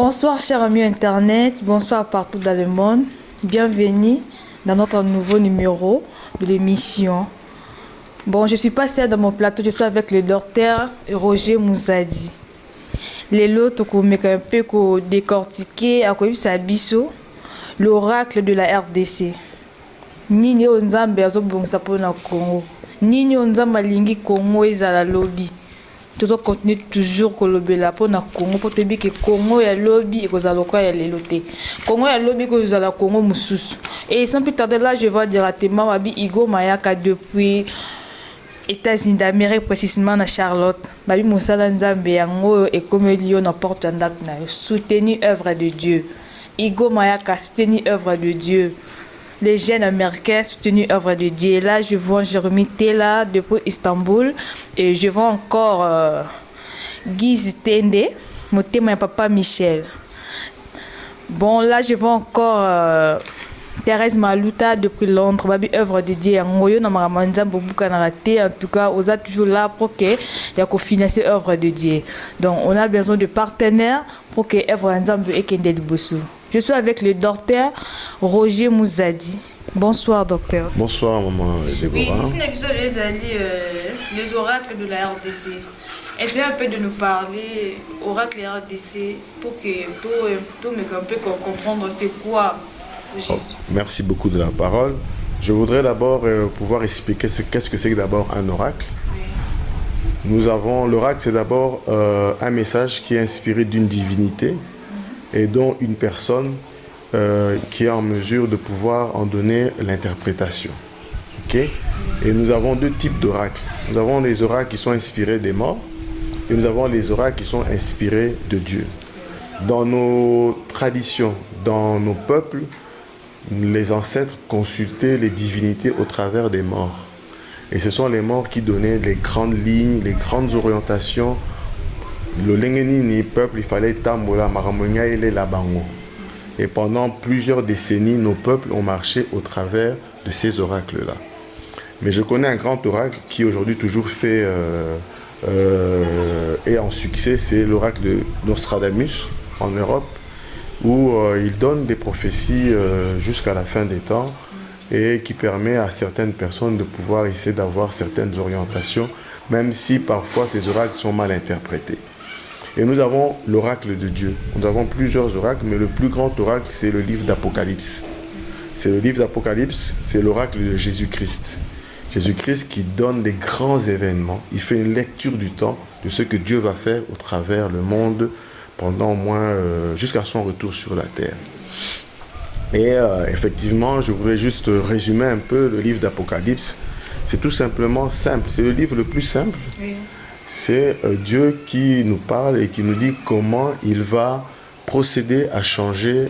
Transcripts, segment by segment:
Bonsoir chers amis internet, bonsoir partout dans le monde. Bienvenue dans notre nouveau numéro de l'émission. Bon, je suis pas seule dans mon plateau, je suis avec le docteur Roger Mouzadi. Les lots qu'on un peu décortiquer à quoi l'oracle de la RDC. Nini onzambe azobongisa pona Congo. Nini onzamba lingi Congo ezala lobby. Tout continue toujours kolobela pona Congo pour te dire que Congo ya lobby et kozala lokwa ya leloté. Congo ya lobby kozala Congo mususu. Et sans plus tarder là, je vais directement Wabi Igo Mayaka depuis États-Unis d'Amérique, précisément à Charlotte. Babi Moussala Nzambe yango et comme Lyon na porte na soutenu œuvre de Dieu. Igo Mayaka soutenu œuvre de Dieu. Les jeunes américains soutenu œuvre de Dieu. Et là, je vois Jérémy Tela depuis Istanbul. Et je vois encore Guy Tende, mon témoin papa Michel. Bon, là, je vois encore Thérèse Maluta depuis Londres. Babi œuvre de Dieu. En tout cas, on a toujours là pour que y financer œuvre de Dieu. Donc, on a besoin de partenaires pour que œuvre de Dieu. Je suis avec le docteur Roger Mouzadi. Bonsoir, docteur. Bonsoir, maman Déborah. Oui, c'est un épisode les oracles de la RDC. Essayez un peu de nous parler, oracle RDC, pour que tout le monde puisse comprendre c'est quoi juste. Merci beaucoup de la parole. Je voudrais d'abord pouvoir expliquer qu'est-ce que c'est d'abord un oracle. Oui. Nous avons l'oracle, c'est d'abord un message qui est inspiré d'une divinité et dont une personne qui est en mesure de pouvoir en donner l'interprétation. Okay? Et nous avons deux types d'oracles. Nous avons les oracles qui sont inspirés des morts et nous avons les oracles qui sont inspirés de Dieu. Dans nos traditions, dans nos peuples, les ancêtres consultaient les divinités au travers des morts. Et ce sont les morts qui donnaient les grandes lignes, les grandes orientations. Le Lengenini peuple, il fallait Tambola, Maramonia et les Labango. Et pendant plusieurs décennies, nos peuples ont marché au travers de ces oracles-là. Mais je connais un grand oracle qui aujourd'hui toujours fait et en succès, c'est l'oracle de Nostradamus en Europe, où il donne des prophéties jusqu'à la fin des temps et qui permet à certaines personnes de pouvoir essayer d'avoir certaines orientations, même si parfois ces oracles sont mal interprétés. Et nous avons l'oracle de Dieu. Nous avons plusieurs oracles, mais le plus grand oracle, c'est le livre d'Apocalypse. C'est le livre d'Apocalypse, c'est l'oracle de Jésus-Christ. Jésus-Christ qui donne des grands événements. Il fait une lecture du temps de ce que Dieu va faire au travers le monde pendant au moins jusqu'à son retour sur la terre. Et effectivement, je voudrais juste résumer un peu le livre d'Apocalypse. C'est tout simplement simple. C'est le livre le plus simple. Oui. C'est Dieu qui nous parle et qui nous dit comment il va procéder à changer,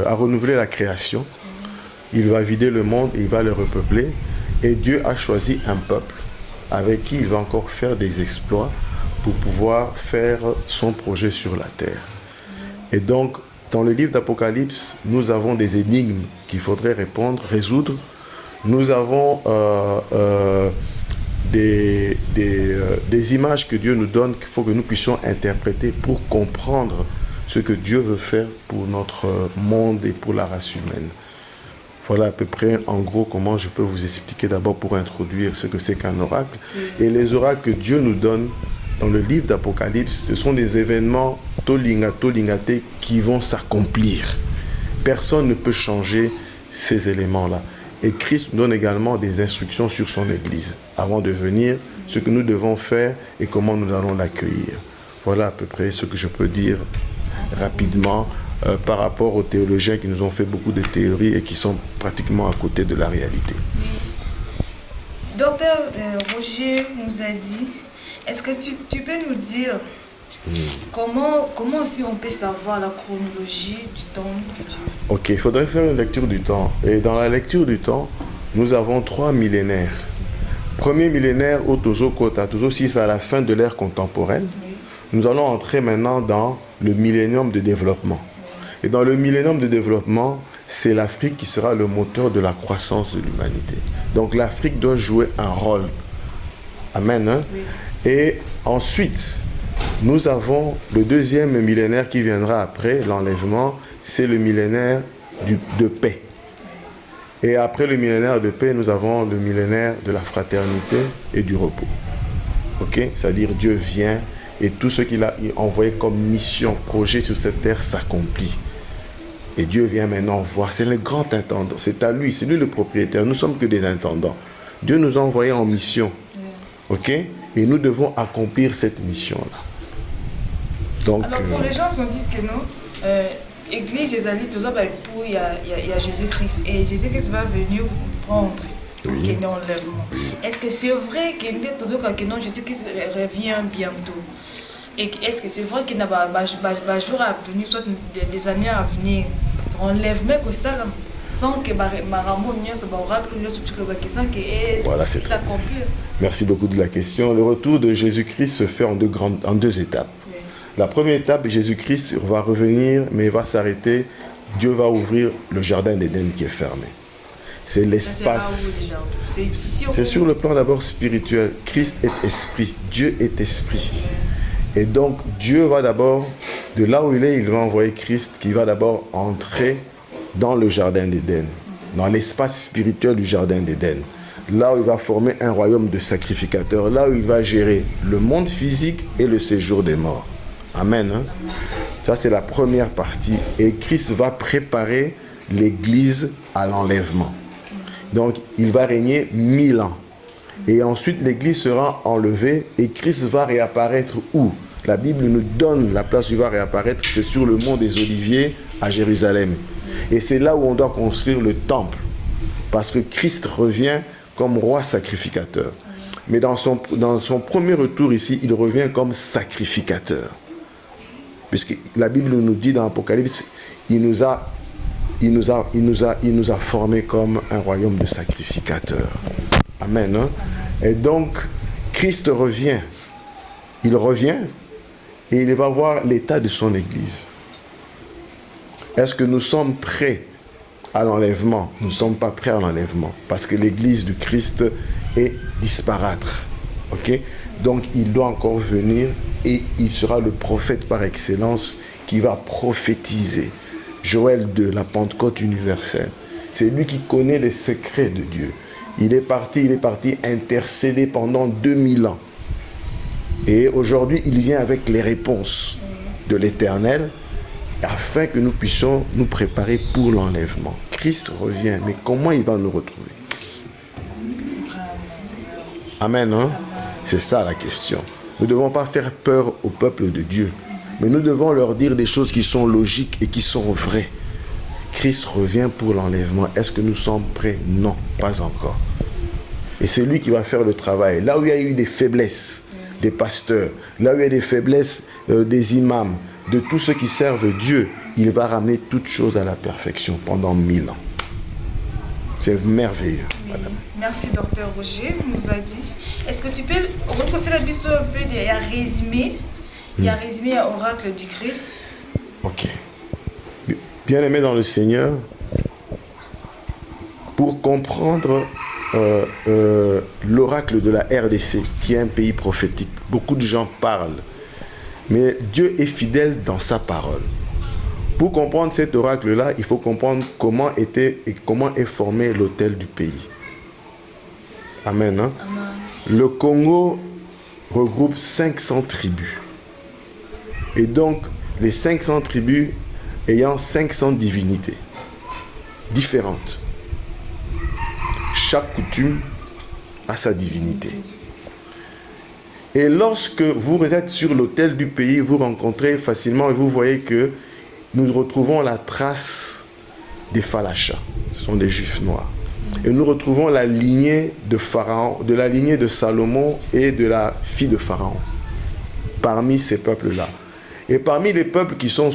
à renouveler la création. Il va vider le monde et il va le repeupler. Et Dieu a choisi un peuple avec qui il va encore faire des exploits pour pouvoir faire son projet sur la terre. Et donc, dans le livre d'Apocalypse, nous avons des énigmes qu'il faudrait résoudre. Nous avons des images que Dieu nous donne qu'il faut que nous puissions interpréter pour comprendre ce que Dieu veut faire pour notre monde et pour la race humaine. Voilà à peu près en gros comment je peux vous expliquer d'abord pour introduire ce que c'est qu'un oracle. Et les oracles que Dieu nous donne dans le livre d'Apocalypse, ce sont des événements tolingate qui vont s'accomplir. Personne ne peut changer ces éléments-là. Et Christ nous donne également des instructions sur son Église, avant de venir, ce que nous devons faire et comment nous allons l'accueillir. Voilà à peu près ce que je peux dire rapidement par rapport aux théologiens qui nous ont fait beaucoup de théories et qui sont pratiquement à côté de la réalité. Docteur Roger Mouzadi, est-ce que tu peux nous dire comment aussi on peut savoir la chronologie du temps de Dieu? Ok, il faudrait faire une lecture du temps. Et dans la lecture du temps, nous avons 3 millénaires. Premier millénaire, au Tozo Kota, Tozo 6 à la fin de l'ère contemporaine. Oui. Nous allons entrer maintenant dans le millénium de développement. Oui. Et dans le millénium de développement, c'est l'Afrique qui sera le moteur de la croissance de l'humanité. Donc l'Afrique doit jouer un rôle. Amen. Hein? Oui. Et ensuite, Nous avons le deuxième millénaire qui viendra après l'enlèvement, c'est le millénaire de paix. Et après le millénaire de paix, nous avons le millénaire de la fraternité et du repos. Ok? C'est-à-dire Dieu vient et tout ce qu'il a envoyé comme mission, projet sur cette terre s'accomplit. Et Dieu vient maintenant voir. C'est le grand intendant. C'est à lui. C'est lui le propriétaire. Nous ne sommes que des intendants. Dieu nous a envoyés en mission. Ok? Et nous devons accomplir cette mission-là. Donc, alors pour les gens qui disent que non, Église des alliés, tout ça, il y a Jésus-Christ. Et Jésus-Christ va venir prendre l'enlèvement. Est-ce que c'est vrai que Jésus-Christ revient bientôt? Et est-ce que c'est vrai qu'il n'y a pas de jour à venir, soit des années à venir, enlèvement que ça, sans que voilà, c'est ça. Merci beaucoup de la question. Le retour de Jésus-Christ se fait en deux étapes. Oui. La première étape, Jésus-Christ va revenir, mais il va s'arrêter. Dieu va ouvrir le jardin d'Éden qui est fermé. C'est l'espace. C'est sur le plan d'abord spirituel. Christ est esprit. Dieu est esprit. Et donc, Dieu va d'abord, de là où il est, il va envoyer Christ qui va d'abord entrer dans le jardin d'Éden, dans l'espace spirituel du jardin d'Éden. Là où il va former un royaume de sacrificateurs, là où il va gérer le monde physique et le séjour des morts. Amen. Hein? Ça, c'est la première partie. Et Christ va préparer l'Église à l'enlèvement. Donc, il va régner 1000 ans. Et ensuite, l'Église sera enlevée et Christ va réapparaître où? La Bible nous donne la place où il va réapparaître, c'est sur le mont des Oliviers à Jérusalem. Et c'est là où on doit construire le temple. Parce que Christ revient comme roi sacrificateur. Mais dans son premier retour ici, il revient comme sacrificateur. Puisque la Bible nous dit dans l'Apocalypse, il nous a formés comme un royaume de sacrificateurs. Amen. Hein? Et donc, Christ revient. Il revient et il va voir l'état de son Église. Est-ce que nous sommes prêts à l'enlèvement? Nous ne sommes pas prêts à l'enlèvement parce que l'Église du Christ est disparate. Okay? Donc, il doit encore venir et il sera le prophète par excellence qui va prophétiser. Joël 2, la Pentecôte universelle. C'est lui qui connaît les secrets de Dieu. Il est parti intercéder pendant 2000 ans. Et aujourd'hui, il vient avec les réponses de l'Éternel afin que nous puissions nous préparer pour l'enlèvement. Christ revient, mais comment il va nous retrouver? Amen, hein? C'est ça la question. Nous ne devons pas faire peur au peuple de Dieu, mais nous devons leur dire des choses qui sont logiques et qui sont vraies. Christ revient pour l'enlèvement. Est-ce que nous sommes prêts? Non, pas encore. Et c'est lui qui va faire le travail. Là où il y a eu des faiblesses des pasteurs, là où il y a des faiblesses des imams, de tous ceux qui servent Dieu, il va ramener toutes choses à la perfection pendant 1000 ans. C'est merveilleux, madame. Merci, docteur Roger. Nous a dit. Est-ce que tu peux reposer la question un peu de résumé? Il y a résumé à l'oracle du Christ. Ok. Bien-aimés dans le Seigneur, pour comprendre l'oracle de la RDC, qui est un pays prophétique, beaucoup de gens parlent, mais Dieu est fidèle dans sa parole. Pour comprendre cet oracle-là, il faut comprendre comment est formé l'autel du pays. Amen. Hein? Amen. Le Congo regroupe 500 tribus. Et donc, les 500 tribus ayant 500 divinités différentes. Chaque coutume a sa divinité. Et lorsque vous êtes sur l'autel du pays, vous rencontrez facilement et vous voyez que nous retrouvons la trace des Falachas. Ce sont des Juifs noirs. Et nous retrouvons la lignée de Pharaon, de la lignée de Salomon et de la fille de Pharaon. Parmi ces peuples-là. Et parmi les peuples qui sont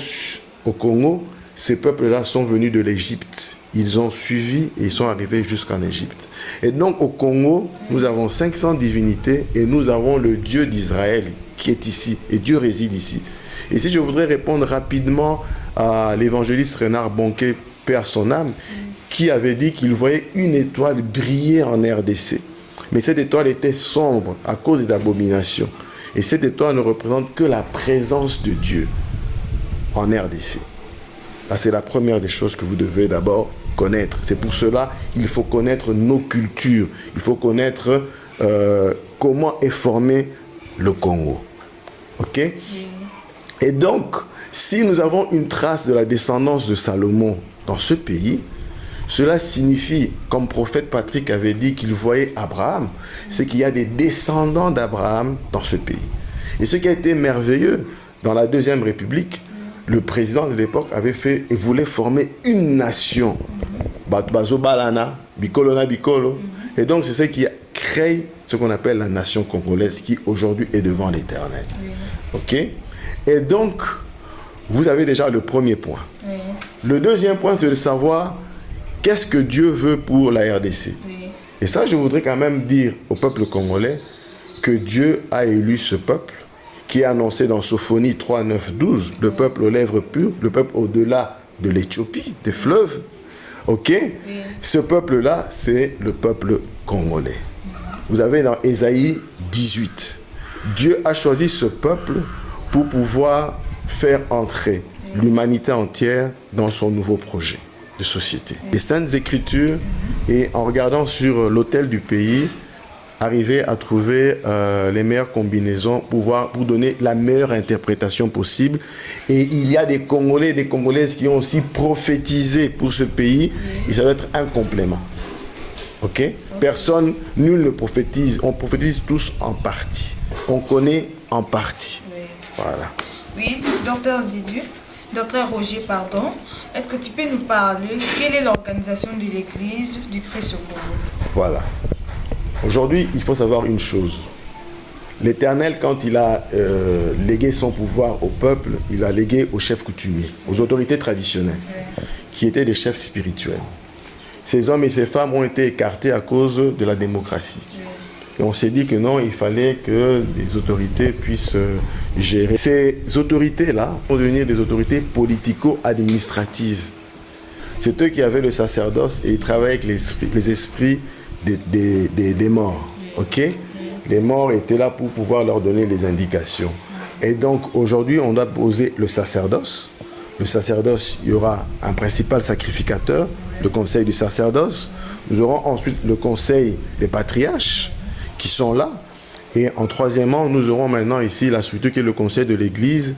au Congo, ces peuples-là sont venus de l'Égypte. Ils ont suivi et ils sont arrivés jusqu'en Égypte. Et donc au Congo, nous avons 500 divinités et nous avons le Dieu d'Israël qui est ici. Et Dieu réside ici. Et si je voudrais répondre rapidement à l'évangéliste Renard Bonquet, paix à son âme, qui avait dit qu'il voyait une étoile briller en RDC. Mais cette étoile était sombre à cause des abominations. Et cette étoile ne représente que la présence de Dieu en RDC. Là, c'est la première des choses que vous devez d'abord connaître. C'est pour cela qu'il faut connaître nos cultures. Il faut connaître comment est formé le Congo. OK? Et donc, si nous avons une trace de la descendance de Salomon dans ce pays, cela signifie, comme prophète Patrick avait dit qu'il voyait Abraham, c'est qu'il y a des descendants d'Abraham dans ce pays. Et ce qui a été merveilleux, dans la Deuxième République, le président de l'époque avait fait et voulait former une nation. Bazo Balana, Bikolo na Bikolo. Et donc c'est ce qui a créé ce qu'on appelle la nation congolaise qui aujourd'hui est devant l'Éternel. OK? Et donc, vous avez déjà le premier point. Le deuxième point, c'est de savoir qu'est-ce que Dieu veut pour la RDC. Et ça, je voudrais quand même dire au peuple congolais que Dieu a élu ce peuple qui est annoncé dans Sophonie 3, 9, 12, le peuple aux lèvres pures, le peuple au-delà de l'Éthiopie, des fleuves. OK? Ce peuple-là, c'est le peuple congolais. Vous avez dans Ésaïe 18, Dieu a choisi ce peuple pour pouvoir faire entrer l'humanité entière dans son nouveau projet de société. Les Saintes Écritures, et en regardant sur l'autel du pays, arriver à trouver les meilleures combinaisons pour donner la meilleure interprétation possible. Et il y a des Congolais et des Congolaises qui ont aussi prophétisé pour ce pays, et ça doit être un complément. OK? Personne, nul ne prophétise. On prophétise tous en partie. On connaît en partie. Voilà. Oui, docteur Roger, pardon. Est-ce que tu peux nous parler, quelle est l'organisation de l'Église du Christ au Congo? Voilà. Aujourd'hui, il faut savoir une chose. L'Éternel, quand il a légué son pouvoir au peuple, il a légué aux chefs coutumiers, aux autorités traditionnelles, qui étaient des chefs spirituels. Ces hommes et ces femmes ont été écartés à cause de la démocratie. Et on s'est dit que non, il fallait que les autorités puissent gérer. Ces autorités-là vont devenir des autorités politico-administratives. C'est eux qui avaient le sacerdoce et ils travaillaient avec les esprits des morts. OK? Les morts étaient là pour pouvoir leur donner les indications. Et donc aujourd'hui, on doit poser le sacerdoce. Le sacerdoce, il y aura un principal sacrificateur, le conseil du sacerdoce. Nous aurons ensuite le conseil des patriarches qui sont là. Et en troisièmement, nous aurons maintenant ici la structure qui est le conseil de l'Église.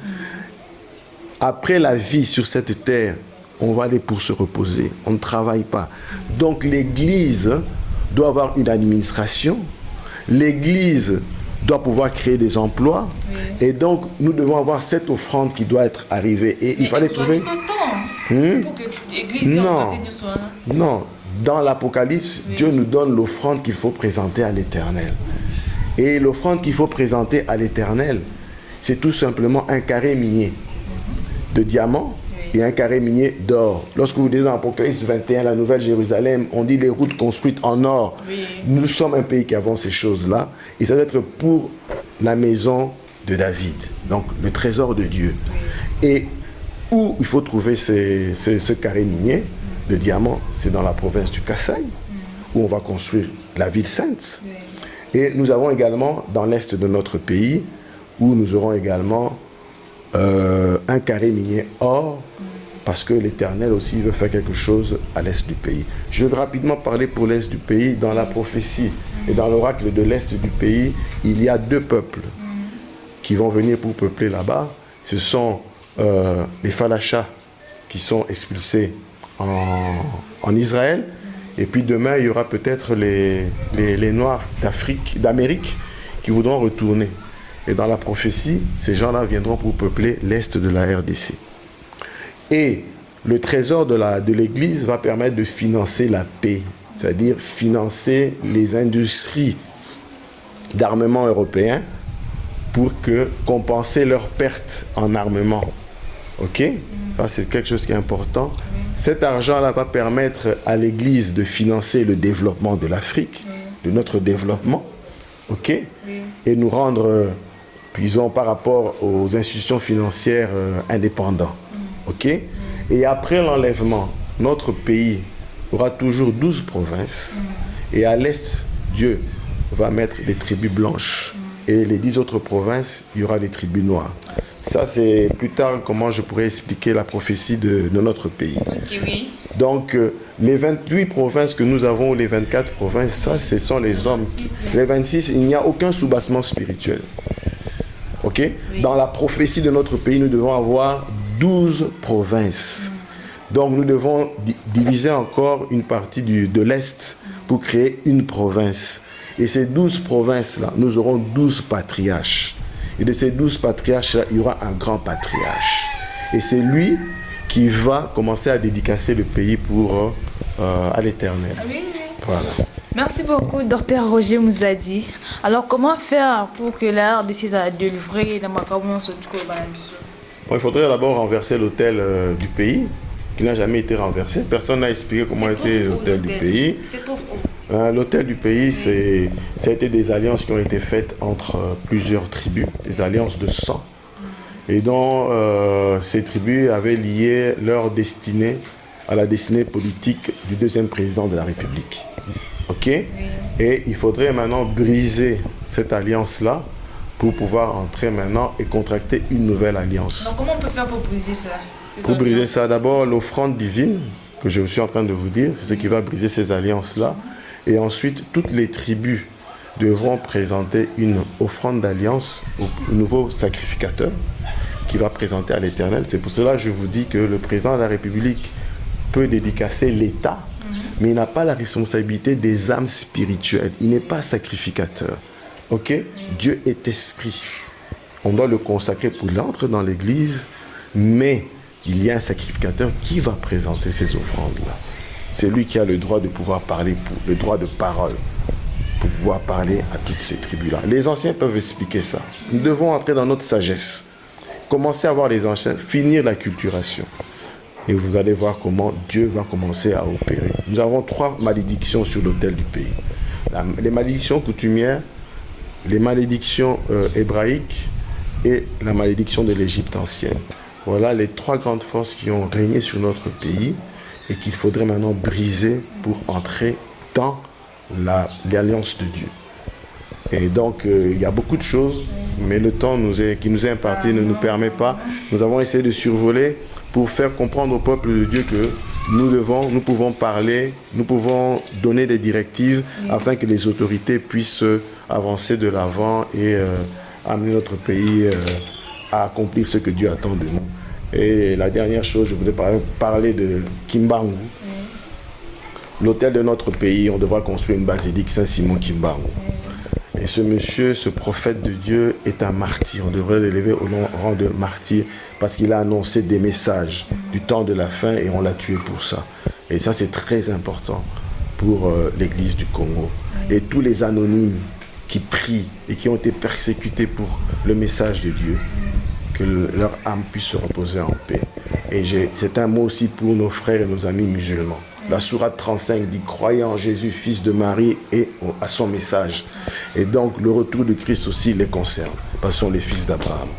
Après la vie sur cette terre, on va aller pour se reposer. On ne travaille pas. Donc l'Église doit avoir une administration. L'Église doit pouvoir créer des emplois. Et donc, nous devons avoir cette offrande qui doit être arrivée. Et il fallait trouver... Pour que l'Église soit là. Non. Dans l'Apocalypse, Dieu nous donne l'offrande qu'il faut présenter à l'Éternel. Et l'offrande qu'il faut présenter à l'Éternel, c'est tout simplement un carré minier de diamants et un carré minier d'or. Lorsque vous lisez en Apocalypse 21, la Nouvelle Jérusalem, on dit les routes construites en or. Nous sommes un pays qui avons ces choses-là. Et ça doit être pour la maison de David, donc le trésor de Dieu. Et où il faut trouver ce carré minier de diamants, c'est dans la province du Kasaï, où on va construire la ville sainte. Et nous avons également dans l'est de notre pays, où nous aurons également un carré minier or, parce que l'Éternel aussi veut faire quelque chose à l'est du pays. Je vais rapidement parler pour l'est du pays. Dans la prophétie et dans l'oracle de l'est du pays, il y a deux peuples qui vont venir pour peupler là-bas. Ce sont les Falachas qui sont expulsés en Israël. Et puis demain, il y aura peut-être les Noirs d'Amérique qui voudront retourner. Et dans la prophétie, ces gens-là viendront pour peupler l'est de la RDC. Et le trésor de l'Église va permettre de financer la paix, c'est-à-dire financer les industries d'armement européens pour compenser leurs pertes en armement. OK? Ça, c'est quelque chose qui est important. Cet argent-là va permettre à l'Église de financer le développement de l'Afrique, de notre développement. OK? Et nous rendre, disons, par rapport aux institutions financières indépendants. OK? Et après l'enlèvement, notre pays aura toujours 12 provinces. Et à l'est, Dieu va mettre des tribus blanches et les 10 autres provinces, il y aura des tribus noires. Ça, c'est plus tard comment je pourrais expliquer la prophétie de notre pays. Ok, oui. Donc, les 28 provinces que nous avons, les 24 provinces, ça, ce sont les hommes. Les 26, il n'y a aucun soubassement spirituel. Ok? Oui. Dans la prophétie de notre pays, nous devons avoir 12 provinces. Donc, nous devons diviser encore une partie de l'Est pour créer une province. Et ces 12 provinces-là, nous aurons 12 patriarches. Et de ces 12 patriarches-là, il y aura un grand patriarche. Et c'est lui qui va commencer à dédicacer le pays à l'Éternel. Oui, oui. Voilà. Merci beaucoup, Dr Roger Mouzadi. Alors, comment faire pour que la RDC a délivré dans ma commune sur tout le Bon, il faudrait d'abord renverser l'autel du pays, qui n'a jamais été renversé. Personne n'a expliqué comment était l'autel du pays. L'autel du pays, ça a été des alliances qui ont été faites entre plusieurs tribus, des alliances de sang. Et dont ces tribus avaient lié leur destinée à la destinée politique du deuxième président de la République. Ok? Oui. Et il faudrait maintenant briser cette alliance-là pour pouvoir entrer maintenant et contracter une nouvelle alliance. Donc comment on peut faire pour briser ça? Pour briser ça, d'abord l'offrande divine, que je suis en train de vous dire, c'est ce qui va briser ces alliances-là. Et ensuite, toutes les tribus devront présenter une offrande d'alliance au nouveau sacrificateur qui va présenter à l'Éternel. C'est pour cela que je vous dis que le président de la République peut dédicacer l'État, mais il n'a pas la responsabilité des âmes spirituelles. Il n'est pas sacrificateur. Ok? Dieu est esprit. On doit le consacrer pour qu'il entre dans l'église, mais il y a un sacrificateur qui va présenter ces offrandes-là. C'est lui qui a le droit de pouvoir parler, le droit de parole, pour pouvoir parler à toutes ces tribus-là. Les anciens peuvent expliquer ça. Nous devons entrer dans notre sagesse. Commencer à voir les anciens, finir la culturation. Et vous allez voir comment Dieu va commencer à opérer. Nous avons 3 malédictions sur l'autel du pays. Les malédictions coutumières, les malédictions hébraïques et la malédiction de l'Égypte ancienne. Voilà les 3 grandes forces qui ont régné sur notre pays et qu'il faudrait maintenant briser pour entrer dans l'alliance de Dieu. Et donc, il y a beaucoup de choses, mais le temps qui nous est imparti ne nous permet pas. Nous avons essayé de survoler pour faire comprendre au peuple de Dieu que nous pouvons parler, nous pouvons donner des directives afin que les autorités puissent avancer de l'avant et amener notre pays à accomplir ce que Dieu attend de nous. Et la dernière chose, je voulais parler de Kimbangu. L'hôtel de notre pays, on devra construire une basilique Saint-Simon Kimbangu. Et ce monsieur, ce prophète de Dieu est un martyr. On devrait l'élever au rang de martyr parce qu'il a annoncé des messages du temps de la fin et on l'a tué pour ça. Et ça, c'est très important pour l'église du Congo. Et tous les anonymes qui prient et qui ont été persécutés pour le message de Dieu, que leur âme puisse se reposer en paix. Et c'est un mot aussi pour nos frères et nos amis musulmans. La sourate 35 dit « Croyez en Jésus, fils de Marie, et à son message ». Et donc, le retour de Christ aussi les concerne, parce qu'ils sont les fils d'Abraham.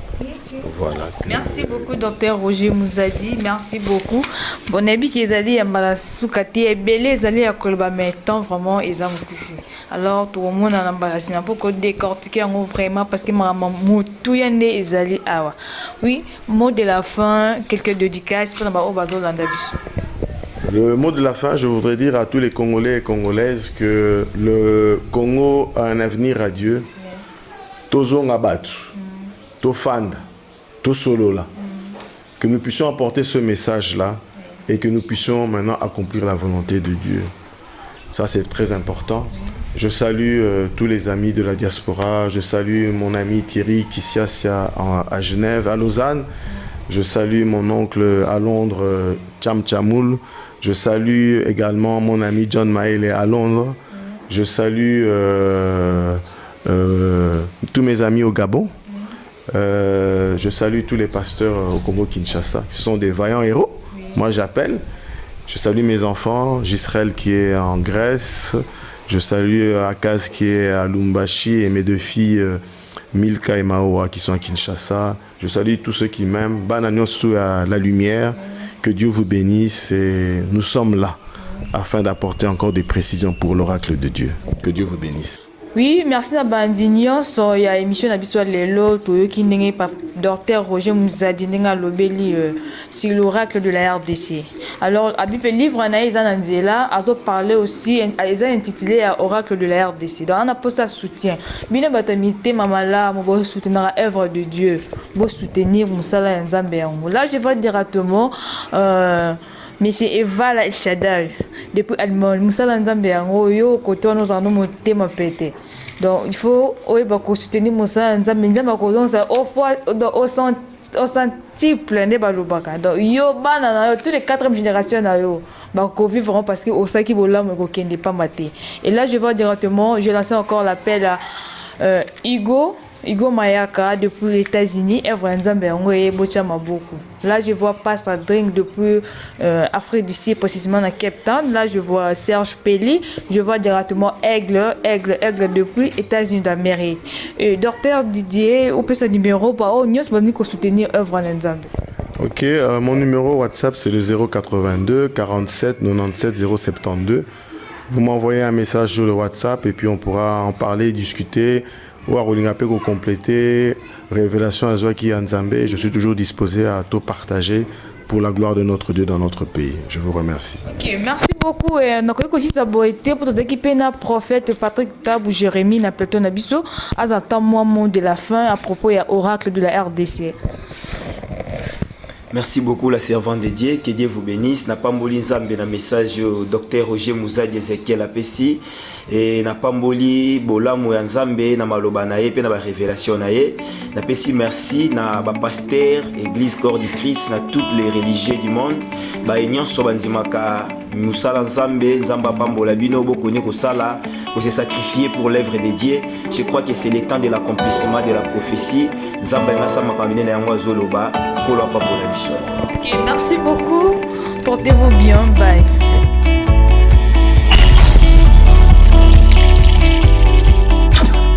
Voilà. Merci beaucoup, Dr Roger Mouzadi. Merci beaucoup. Bon, avis qu'ils allaient à Soukati et Belé, ils allaient à Kolba, mais tant vraiment, ils ont poussé. Alors, tout le monde a embarrassé. Un peu qu'on décortique vraiment parce que maman, tout y en est, ils allaient à. Oui, mot de la fin, quelques dédicaces pour nous baser l'andabis. Le mot de la fin, je voudrais dire à tous les Congolais et Congolaises que le Congo a un avenir radieux. Tozo Ngabatu, Tofanda, Tosolola. Que nous puissions apporter ce message-là et que nous puissions maintenant accomplir la volonté de Dieu. Ça, c'est très important. Je salue tous les amis de la diaspora. Je salue mon ami Thierry Kissiasia à Genève, à Lausanne. Je salue mon oncle à Londres, Cham Chamoul. Je salue également mon ami John Maele à Londres. Je salue tous mes amis au Gabon. Je salue tous les pasteurs au Congo-Kinshasa. Ce sont des vaillants héros. Moi, j'appelle. Je salue mes enfants, Gisrel qui est en Grèce. Je salue Akaz qui est à Lumbashi et mes 2 filles, Milka et Maoa qui sont à Kinshasa. Je salue tous ceux qui m'aiment. Bananyosu à la lumière. Que Dieu vous bénisse et nous sommes là afin d'apporter encore des précisions pour l'oracle de Dieu. Que Dieu vous bénisse. Oui, merci na bandinyo so ya émission na biso lelo toyoki ndenge pa Dr Roger Muzadi ndenge alobeli sur l'oracle de la RDC. Alors abipe livre na eza na nzela azo parler aussi eza intitulé à oracle de la RDC. Donc on a posé ça soutien. Bino batamité mamala mo bo soutenir la œuvre de Dieu, bo soutenir musala ya Nzambe yango. Là je vais directement Monsieur Eva El Shaddai depuis Allemagne musala Nzambe yango yo côté nous en nous thème pété. Donc il faut soutenir musala Nzambe Nzambe ko donc ça au centuple ne balobaka. Donc yo bana na tous les 4e génération na yo ba ko vivre parce que au saki bolam ko kende pas maté. Et là je vais directement je lance encore l'appel à Hugo Mayaka depuis les États-Unis, Evra Nzambe Ngoye Bocha Maboku. Là, je vois Pastor Drink depuis Afrique du Sud, précisément à Cape Town. Là, je vois Serge Pelli. Je vois directement Aigle depuis États-Unis d'Amérique. Et Docteur Didier, au son numéro, nous allons soutenir Evra Nzambe. Ok, mon numéro WhatsApp c'est le 082 47 97 072. Vous m'envoyez un message sur le WhatsApp et puis on pourra en parler, discuter. Ou à Rolingapé pour compléter, révélation à Zouaki Nzambe, je suis toujours disposé à tout partager pour la gloire de notre Dieu dans notre pays. Je vous remercie. Ok, merci beaucoup. Et nous avons aussi saboté pour t'équiper na prophète Patrick Tabou Jérémie na plateau Nabiso. Azata moi mot de la fin à propos de l'oracle de la RDC. Merci beaucoup la servante de Dieu, que Dieu vous bénisse. N'a pas mboli Nzambe na message au docteur Roger Muzadi Ezekiel Apesi et n'a pas mboli bolamu ya Nzambe na maloba na ye pe na ba révélation na ye. Na pesi merci na ba pasteur église corps du Christ na toutes les religieux du monde. Ba union so bandimaka musala Nzambe Nzamba pambola bino bokoni ko sala ko se sacrifier pour l'œuvre de Dieu. Je crois que c'est le temps de l'accomplissement de la prophétie. Nzamba ngasa makamine na yango azoloba. Okay, merci beaucoup. Portez-vous bien. Bye.